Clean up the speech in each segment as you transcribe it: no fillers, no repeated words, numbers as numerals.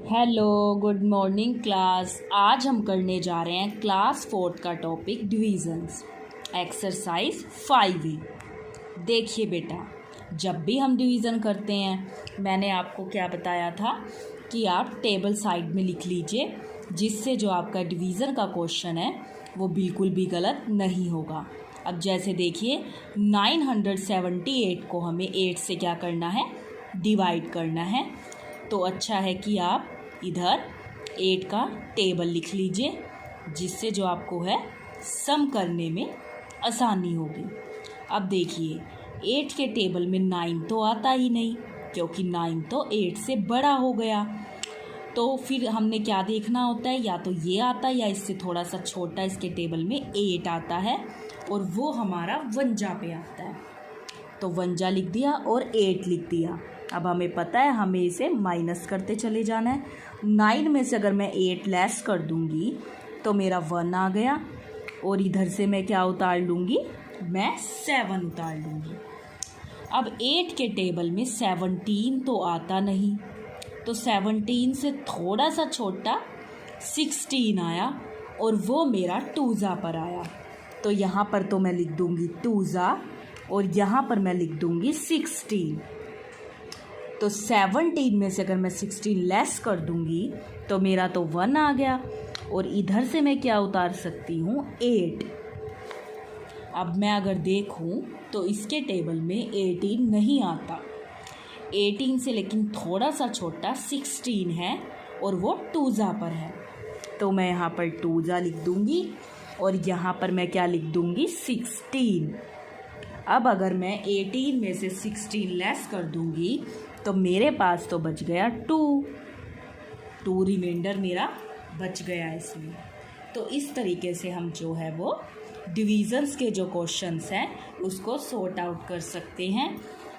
Hello, good morning class. आज हम करने जा रहे हैं क्लास 4 का टॉपिक डिवीजन्स, एक्सरसाइज 5E। देखिए बेटा, जब भी हम डिवीज़न करते हैं मैंने आपको क्या बताया था कि आप टेबल साइड में लिख लीजिए, जिससे जो आपका डिवीज़न का क्वेश्चन है वो बिल्कुल भी गलत नहीं होगा। अब जैसे देखिए 978 को हमें 8 से क्या करना है, डिवाइड करना है। तो अच्छा है कि आप इधर 8 का टेबल लिख लीजिए, जिससे जो आपको है सम करने में आसानी होगी। अब देखिए 8 के टेबल में 9 तो आता ही नहीं, क्योंकि 9 तो 8 से बड़ा हो गया। तो फिर हमने क्या देखना होता है, या तो ये आता है या इससे थोड़ा सा छोटा इसके टेबल में 8 आता है, और वो हमारा वंजा पे आता है। तो वंजा लिख दिया और 8 लिख दिया। अब हमें पता है हमें इसे माइनस करते चले जाना है। 9 में से अगर मैं 8 लेस कर दूंगी तो मेरा 1 आ गया, और इधर से मैं क्या उतार लूँगी, मैं 7 उतार लूँगी। अब 8 के टेबल में 17 तो आता नहीं, तो 17 से थोड़ा सा छोटा 16 आया, और वो मेरा 2 पर आया। तो यहाँ पर तो मैं लिख दूँगी 2, और यहाँ पर मैं लिख दूँगी 16। तो 17 में से अगर मैं 16 लेस कर दूँगी तो मेरा तो 1 आ गया, और इधर से मैं क्या उतार सकती हूँ, 8। अब मैं अगर देखूँ तो इसके टेबल में 18 नहीं आता, 18 से लेकिन थोड़ा सा छोटा 16 है, और वो 2 पर है। तो मैं यहाँ पर 2 लिख दूँगी, और यहाँ पर मैं क्या लिख दूँगी, 16। अब अगर मैं 18 में से 16 लेस कर दूँगी तो मेरे पास तो बच गया 2 रिमाइंडर मेरा बच गया इसमें। तो इस तरीके से हम जो है वो डिवीज़न्स के जो क्वेश्चंस हैं उसको सॉर्ट आउट कर सकते हैं।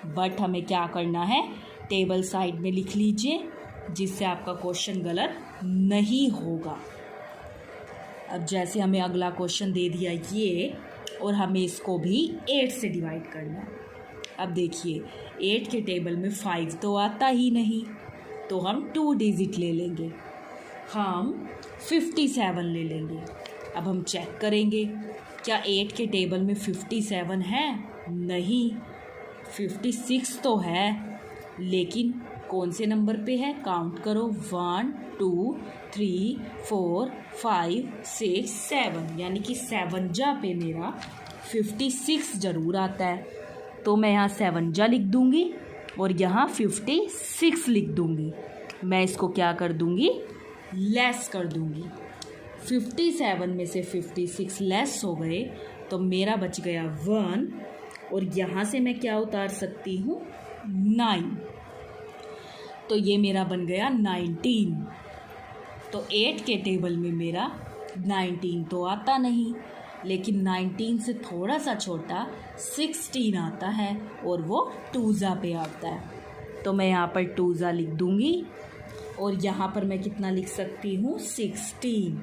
बट हमें क्या करना है, टेबल साइड में लिख लीजिए, जिससे आपका क्वेश्चन गलत नहीं होगा। अब जैसे हमें अगला क्वेश्चन दे दिया ये, और हमें इसको भी 8 से डिवाइड करना है। अब देखिए 8 के टेबल में 5 तो आता ही नहीं, तो हम 2 डिजिट ले लेंगे, हम 57 ले लेंगे। अब हम चेक करेंगे क्या 8 के टेबल में 57 है, नहीं, 56 तो है, लेकिन कौन से नंबर पे है, काउंट करो, 1 2 3 4 5 6 7, यानी कि 7 जा पे मेरा 56 ज़रूर आता है। तो मैं यहाँ 7 जा लिख दूँगी, और यहाँ 56 लिख दूँगी। मैं इसको क्या कर दूँगी, लेस कर दूँगी। 57 में से 56 लेस हो गए, तो मेरा बच गया 1, और यहाँ से मैं क्या उतार सकती हूँ, 9। तो ये मेरा बन गया 19। तो 8 के टेबल में मेरा 19 तो आता नहीं, लेकिन 19 से थोड़ा सा छोटा 16 आता है, और वो 2 पे आता है। तो मैं यहाँ पर 2 लिख दूँगी, और यहाँ पर मैं कितना लिख सकती हूँ, 16।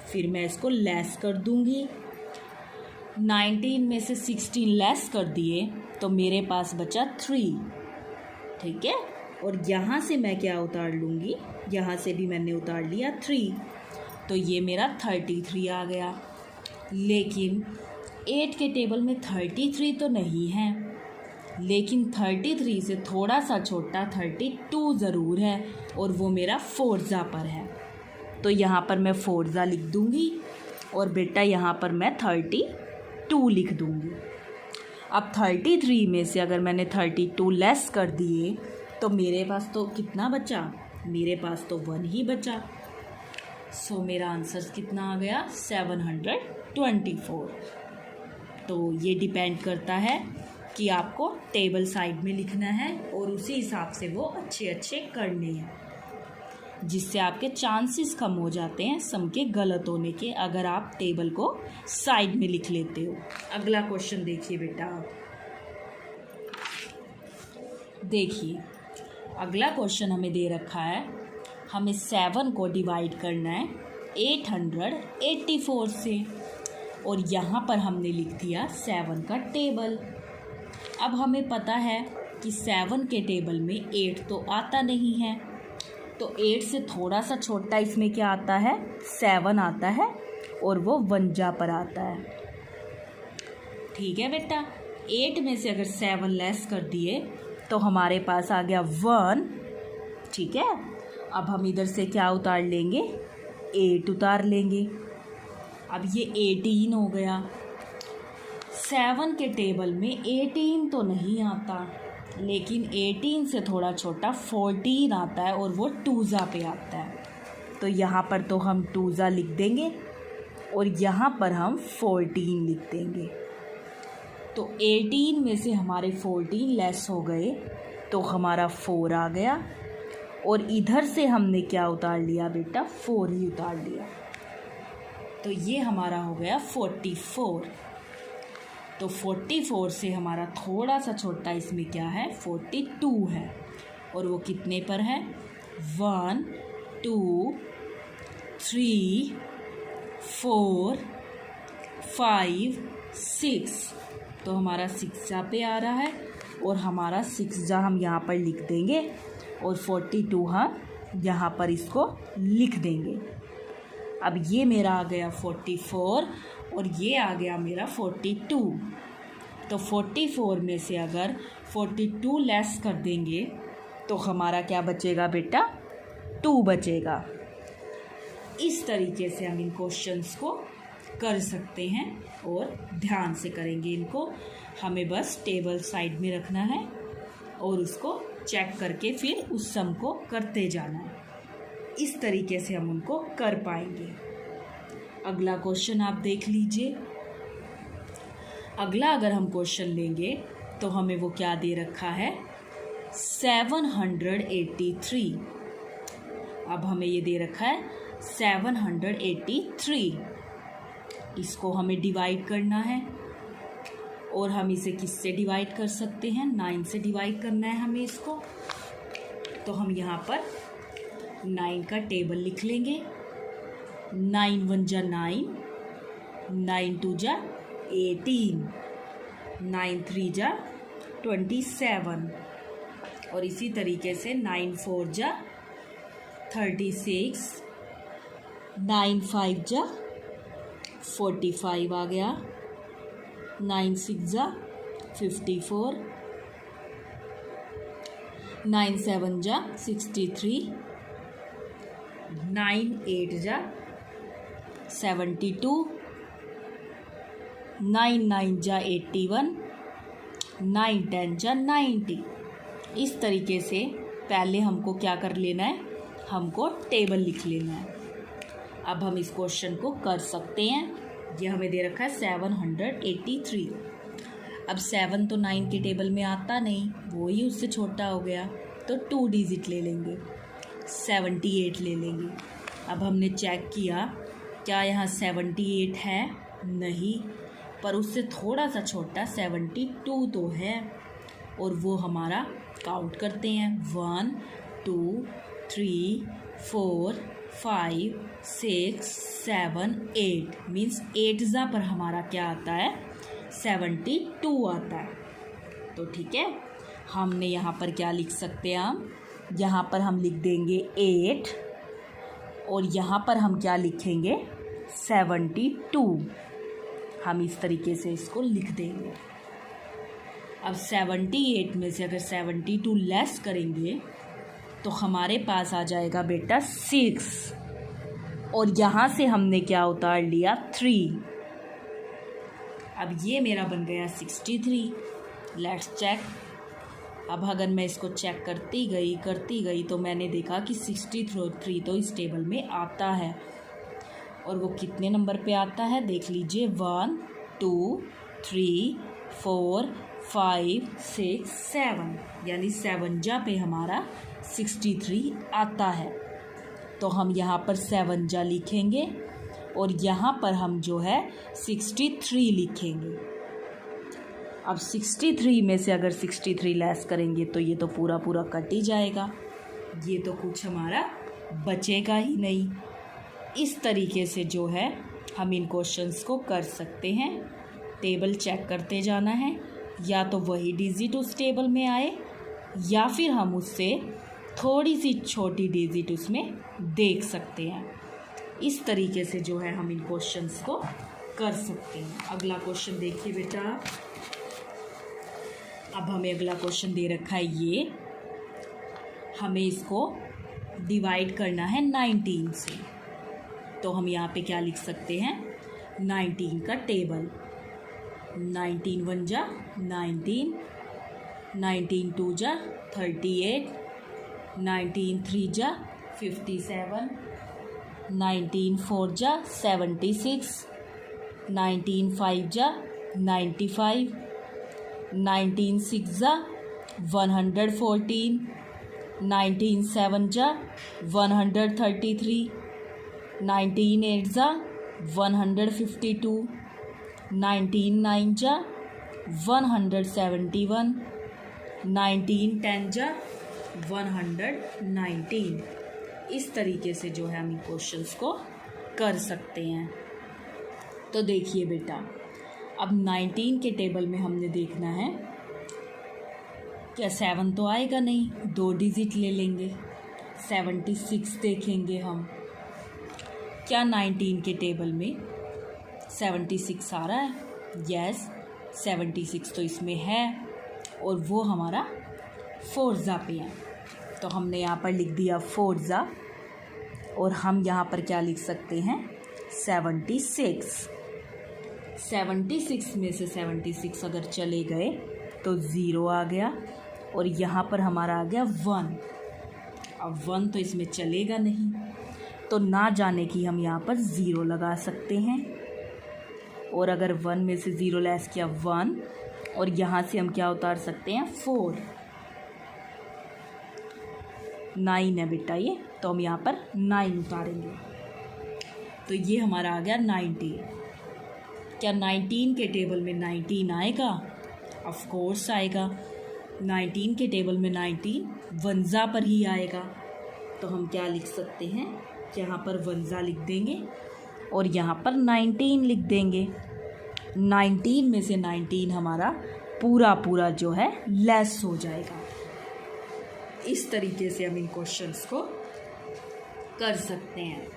फिर मैं इसको लेस कर दूँगी। 19 में से 16 लेस कर दिए तो मेरे पास बचा 3, ठीक है। और यहाँ से मैं क्या उतार लूँगी, यहाँ से भी मैंने उतार लिया 3, तो ये मेरा 33 आ गया। लेकिन 8 के टेबल में 33 तो नहीं है, लेकिन 33 से थोड़ा सा छोटा 32 ज़रूर है, और वो मेरा 4 पर है। तो यहाँ पर मैं 4 लिख दूँगी, और बेटा यहाँ पर मैं 32 लिख दूँगी। अब 33 में से अगर मैंने 32 लेस कर दिए तो मेरे पास तो कितना बचा, मेरे पास तो 1 ही बचा। सो मेरा आंसर कितना आ गया, 724। तो ये डिपेंड करता है कि आपको टेबल साइड में लिखना है, और उसी हिसाब से वो अच्छे अच्छे करने हैं, जिससे आपके चांसेस कम हो जाते हैं सम के गलत होने के, अगर आप टेबल को साइड में लिख लेते हो। अगला क्वेश्चन देखिए बेटा, देखिए अगला क्वेश्चन हमें दे रखा है, हमें 7 को डिवाइड करना है 884 से, और यहाँ पर हमने लिख दिया 7 का टेबल। अब हमें पता है कि 7 के टेबल में 8 तो आता नहीं है, तो 8 से थोड़ा सा छोटा इसमें क्या आता है, 7 आता है और वो 1 पर आता है। ठीक है बेटा, 8 में से अगर 7 लेस कर दिए तो हमारे पास आ गया 1। ठीक है, अब हम इधर से क्या उतार लेंगे, 8 उतार लेंगे। अब ये 18 हो गया। 7 के टेबल में 18 तो नहीं आता, लेकिन 18 से थोड़ा छोटा 14 आता है और वो 2 पे आता है। तो यहाँ पर तो हम 2 लिख देंगे और यहाँ पर हम 14 लिख देंगे। तो 18 में से हमारे 14 लेस हो गए तो हमारा 4 आ गया, और इधर से हमने क्या उतार लिया बेटा, 4 ही उतार लिया। तो ये हमारा हो गया 44। तो 44 से हमारा थोड़ा सा छोटा इसमें क्या है, 42 है, और वो कितने पर है, 1 2 3 4 5 6। तो हमारा 6 पे आ रहा है, और हमारा 6 हम यहाँ पर लिख देंगे, और 42 हम यहाँ पर इसको लिख देंगे। अब ये मेरा आ गया 44 और ये आ गया मेरा 42। तो 44 में से अगर 42 लेस कर देंगे तो हमारा क्या बचेगा बेटा, 2 बचेगा। इस तरीके से हम इन क्वेश्चंस को कर सकते हैं, और ध्यान से करेंगे इनको। हमें बस टेबल साइड में रखना है और उसको चेक करके फिर उस सम को करते जाना है। इस तरीके से हम उनको कर पाएंगे। अगला क्वेश्चन आप देख लीजिए। अगला अगर हम क्वेश्चन लेंगे तो हमें वो क्या दे रखा है, 783। अब हमें ये दे रखा है 783। इसको हमें डिवाइड करना है, और हम इसे किससे डिवाइड कर सकते हैं, 9 से डिवाइड करना है हमें इसको। तो हम यहाँ पर 9 का टेबल लिख लेंगे। 9 1 जा 9, 9 2 जा 18, 9 3 जा 27, और इसी तरीके से 9 4 जा 36, 9 5 जा 45 आ गया, 9 6 जा 54, 9 7 जा 63, 9 8 जा 72, 9 9 जा 81, 9 10 जा 90। इस तरीके से पहले हमको क्या कर लेना है, हमको टेबल लिख लेना है। अब हम इस क्वेश्चन को कर सकते हैं। ये हमें दे रखा है 783। अब 7 तो 9 के टेबल में आता नहीं, वो ही उससे छोटा हो गया, तो 2 डिजिट ले लेंगे, 78 ले लेंगे। अब हमने चेक किया क्या यहाँ 78 है, नहीं, पर उससे थोड़ा सा छोटा 72 तो है, और वो हमारा काउंट करते हैं 1 2 3 4 5 6 7 8, मीन्स 8 पर हमारा क्या आता है, 72 आता है। तो ठीक है, हमने यहाँ पर क्या लिख सकते हैं, हम यहाँ पर हम लिख देंगे 8, और यहाँ पर हम क्या लिखेंगे, 72। हम इस तरीके से इसको लिख देंगे। अब 78 में से अगर 72 लेस करेंगे तो हमारे पास आ जाएगा बेटा 6, और यहाँ से हमने क्या उतार लिया, 3। अब ये मेरा बन गया 63। Let's check. अब अगर मैं इसको चेक करती गई तो मैंने देखा कि 63 तो इस टेबल में आता है, और वो कितने नंबर पे आता है, देख लीजिए, 1 2 3 4 5 6 7, यानी 7 पे हमारा 63 आता है। तो हम यहाँ पर 7 लिखेंगे, और यहाँ पर हम जो है 63 लिखेंगे। अब 63 में से अगर 63 लेस करेंगे तो ये तो पूरा पूरा कट ही जाएगा, ये तो कुछ हमारा बचेगा ही नहीं। इस तरीके से जो है हम इन क्वेश्चंस को कर सकते हैं। टेबल चेक करते जाना है, या तो वही डिजिट उस टेबल में आए, या फिर हम उससे थोड़ी सी छोटी डिजिट उसमें देख सकते हैं। इस तरीके से जो है हम इन क्वेश्चंस को कर सकते हैं। अगला क्वेश्चन देखिए बेटा। अब हमें अगला क्वेश्चन दे रखा है ये, हमें इसको डिवाइड करना है 19 से। तो हम यहाँ पे क्या लिख सकते हैं, 19 का टेबल। 19 1 जा 19, 19 2 जा 38, 19 3 जा 57, 19 4 जा 76, 19 5 जा 95, 19 6 जा 114, 19 7 जा 133, 19 8 जा 152, 19 9 जा 171, 19 10 जा 119। इस तरीके से जो है हम इन क्वेश्चंस को कर सकते हैं। तो देखिए बेटा, अब 19 के टेबल में हमने देखना है क्या 7 तो आएगा नहीं, 2 डिजिट ले लेंगे। 76 देखेंगे हम, क्या 19 के टेबल में 76 आ रहा है? यस, 76 तो इसमें है और वो हमारा फोर्जा पे है। तो हमने यहाँ पर लिख दिया फोर्जा, और हम यहाँ पर क्या लिख सकते हैं, 76। 76 में से 76 अगर चले गए तो 0 आ गया, और यहाँ पर हमारा आ गया 1। अब 1 तो इसमें चलेगा नहीं, तो ना जाने की हम यहाँ पर 0 लगा सकते हैं। और अगर 1 में से 0 लेस किया 1, और यहाँ से हम क्या उतार सकते हैं, 4। 9 है बेटा ये, तो हम यहाँ पर 9 उतारेंगे। तो ये हमारा आ गया 90। क्या 19 के टेबल में 19 आएगा? ऑफ कोर्स आएगा। 19 के टेबल में 19 वंजा पर ही आएगा। तो हम क्या लिख सकते हैं, यहाँ पर वंजा लिख देंगे और यहाँ पर 19 लिख देंगे। 19 में से 19 हमारा पूरा जो है लेस हो जाएगा। इस तरीके से हम इन क्वेश्चंस को कर सकते हैं।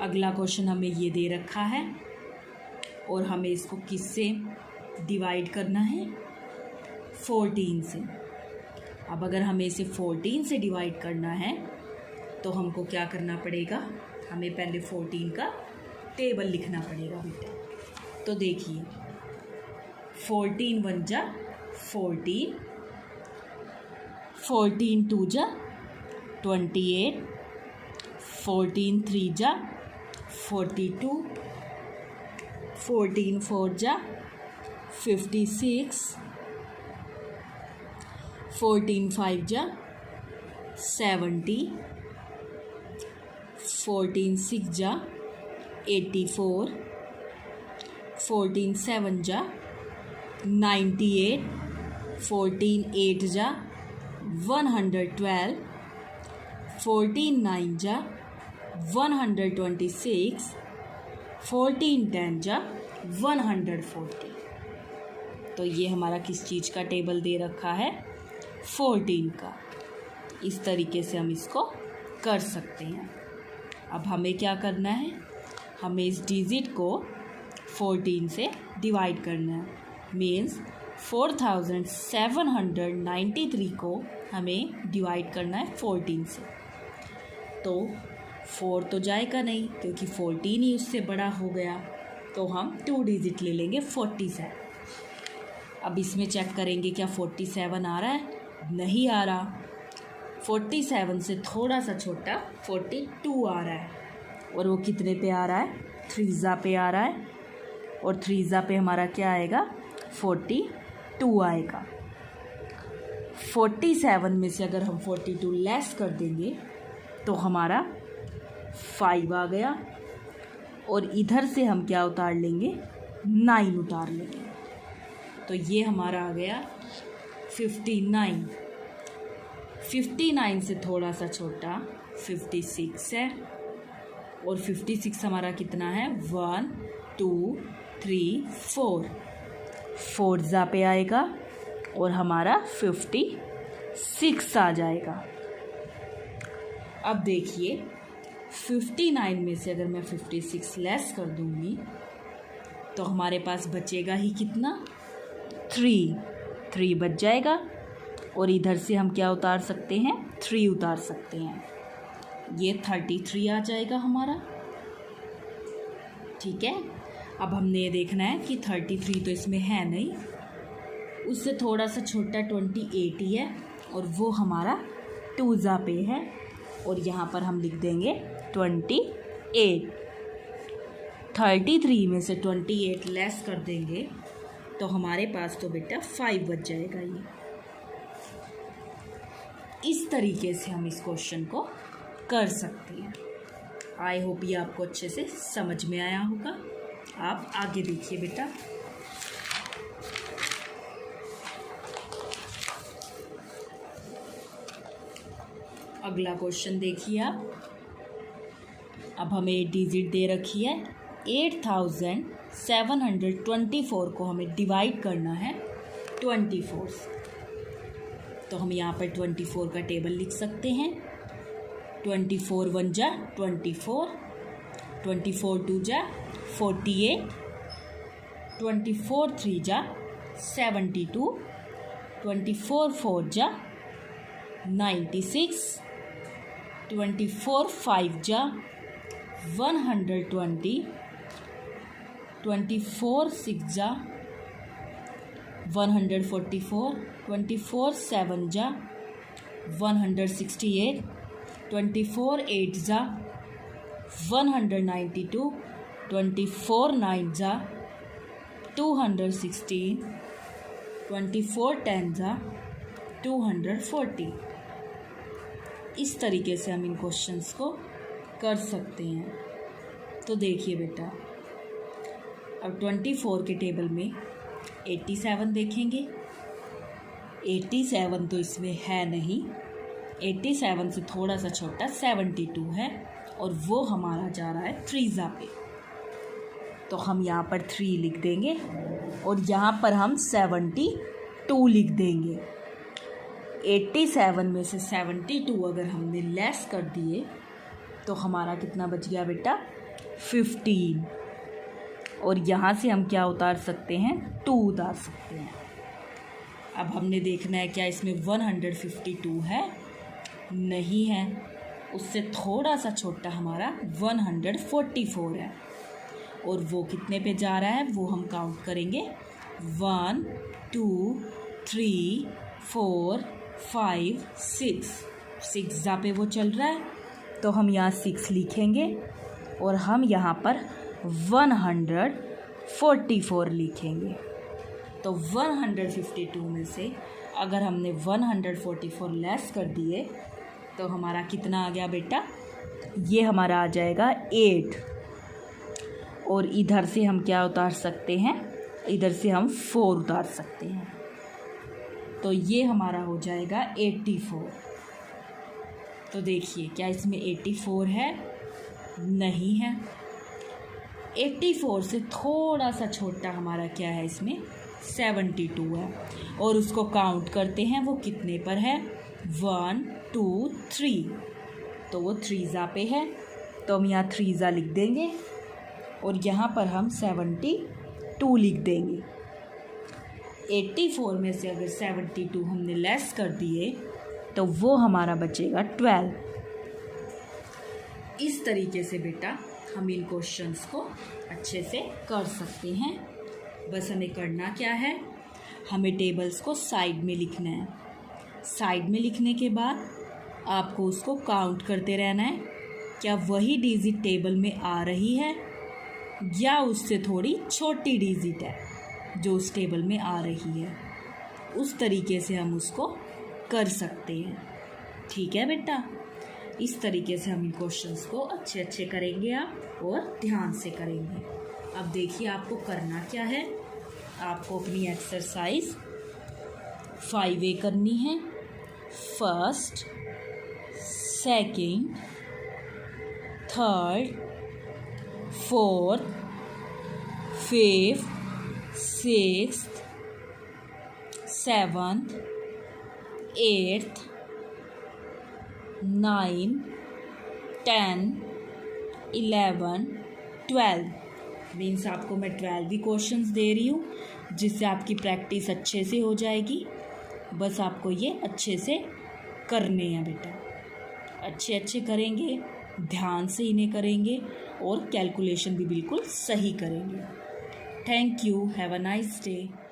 अगला क्वेश्चन हमें ये दे रखा है और हमें इसको किससे डिवाइड करना है, 14 से। अब अगर हमें इसे 14 से डिवाइड करना है तो हमको क्या करना पड़ेगा, हमें पहले 14 का टेबल लिखना पड़ेगा बेटा। तो देखिए 14 1 जा 14, 14 2 जा 28, 14 3 जा 42, 14 4 जा 56, 14 5 जा 70, 14 6 जा 84, 14 7 जा 98, 14 8 जा 112, 14 9 जा 126, 14 10 जा 140। तो ये हमारा किस चीज़ का टेबल दे रखा है, 14 का। इस तरीके से हम इसको कर सकते हैं। अब हमें क्या करना है, हमें इस डिजिट को 14 से डिवाइड करना है। मीन्स 4793 को हमें डिवाइड करना है 14 से। तो 4 तो जाएगा नहीं क्योंकि 14 ही उससे बड़ा हो गया, तो हम 2 डिजिट ले लेंगे 47। अब इसमें चेक करेंगे क्या 47 आ रहा है, नहीं आ रहा। 47 से थोड़ा सा छोटा 42 आ रहा है, और वो कितने पे आ रहा है, 3 पे आ रहा है, और 3 पे हमारा क्या आएगा, 42 आएगा। 47 में से अगर हम 42 लेस कर देंगे तो हमारा 5 आ गया, और इधर से हम क्या उतार लेंगे, 9 उतार लेंगे। तो ये हमारा आ गया 59। 59 से थोड़ा सा छोटा 56 है, और 56 हमारा कितना है, 1 2 3 4 4 पे आएगा, और हमारा 52 6 आ जाएगा। अब देखिए 59 में से अगर मैं 56 लेस कर दूँगी तो हमारे पास बचेगा ही कितना, 3 बच जाएगा। और इधर से हम क्या उतार सकते हैं, 3 उतार सकते हैं। ये 33 आ जाएगा हमारा। ठीक है, अब हमने ये देखना है कि 33 तो इसमें है नहीं, उससे थोड़ा सा छोटा 28 ही है और वो हमारा 2 पे है। और यहाँ पर हम लिख देंगे 28। 33 में से 28 लेस कर देंगे तो हमारे पास तो बेटा 5 बच जाएगा। ये इस तरीके से हम इस क्वेश्चन को कर सकते हैं। आई होप ये आपको अच्छे से समझ में आया होगा। आप आगे देखिए बेटा। अगला क्वेश्चन देखिए आप। अब हमें डिजिट दे रखी है 8724 को हमें डिवाइड करना है 24 से। तो हम यहाँ पर 24 का टेबल लिख सकते हैं। 24 1 जा 24, 24 2 जा 48, 24 3 जा 72, 24 4 जा 96, 24 5 जा 120, 24 6 जा 144, 24 7 जा 168, 24 8 जा 192, 24 9 जा 216, 24 10 जा 240। इस तरीके से हम इन क्वेश्चंस को कर सकते हैं। तो देखिए बेटा, अब 24 के टेबल में 87 देखेंगे। 87 तो इसमें है नहीं, 87 से थोड़ा सा छोटा 72 है और वो हमारा जा रहा है 3 पे। तो हम यहाँ पर 3 लिख देंगे और यहाँ पर हम 72 लिख देंगे। 87 में से 72 अगर हमने लेस कर दिए तो हमारा कितना बच गया बेटा, 15। और यहाँ से हम क्या उतार सकते हैं, 2 उतार सकते हैं। अब हमने देखना है क्या इसमें 152 है, नहीं है, उससे थोड़ा सा छोटा हमारा 144 है। और वो कितने पे जा रहा है वो हम काउंट करेंगे, 1 2 3 4 5 6 पे वो चल रहा है। तो हम यहाँ 6 लिखेंगे और हम यहाँ पर 144 लिखेंगे। तो 152 में से अगर हमने 144 लेस कर दिए तो हमारा कितना आ गया बेटा, ये हमारा आ जाएगा 8। और इधर से हम क्या उतार सकते हैं, इधर से हम 4 उतार सकते हैं। तो ये हमारा हो जाएगा 84। तो देखिए क्या इसमें 84 है, नहीं है। 84 से थोड़ा सा छोटा हमारा क्या है, इसमें 72 है। और उसको काउंट करते हैं वो कितने पर है, 1 2 3। तो वो 3 पे है, तो हम यहाँ 3 लिख देंगे और यहाँ पर हम 72 लिख देंगे। 84 में से अगर 72 हमने लेस कर दिए तो वो हमारा बचेगा 12। इस तरीके से बेटा हम इन क्वेश्चंस को अच्छे से कर सकते हैं। बस हमें करना क्या है, हमें टेबल्स को साइड में लिखना है। साइड में लिखने के बाद आपको उसको काउंट करते रहना है, क्या वही डिजिट टेबल में आ रही है या उससे थोड़ी छोटी डिजिट है जो उस टेबल में आ रही है। उस तरीके से हम उसको कर सकते हैं। ठीक है बेटा, इस तरीके से हम इन क्वेश्चंस को अच्छे अच्छे करेंगे आप, और ध्यान से करेंगे। अब देखिए आपको करना क्या है, आपको अपनी एक्सरसाइज 5A करनी है। First, second, third, fourth, fifth, sixth, seventh, 8th 9 10 11 12 means आपको मैं 12 भी क्वेश्चंस दे रही हूँ, जिससे आपकी प्रैक्टिस अच्छे से हो जाएगी। बस आपको ये अच्छे से करने हैं बेटा, अच्छे अच्छे करेंगे, ध्यान से इन्हें करेंगे और कैलकुलेशन भी बिल्कुल सही करेंगे। Thank you, have a nice day.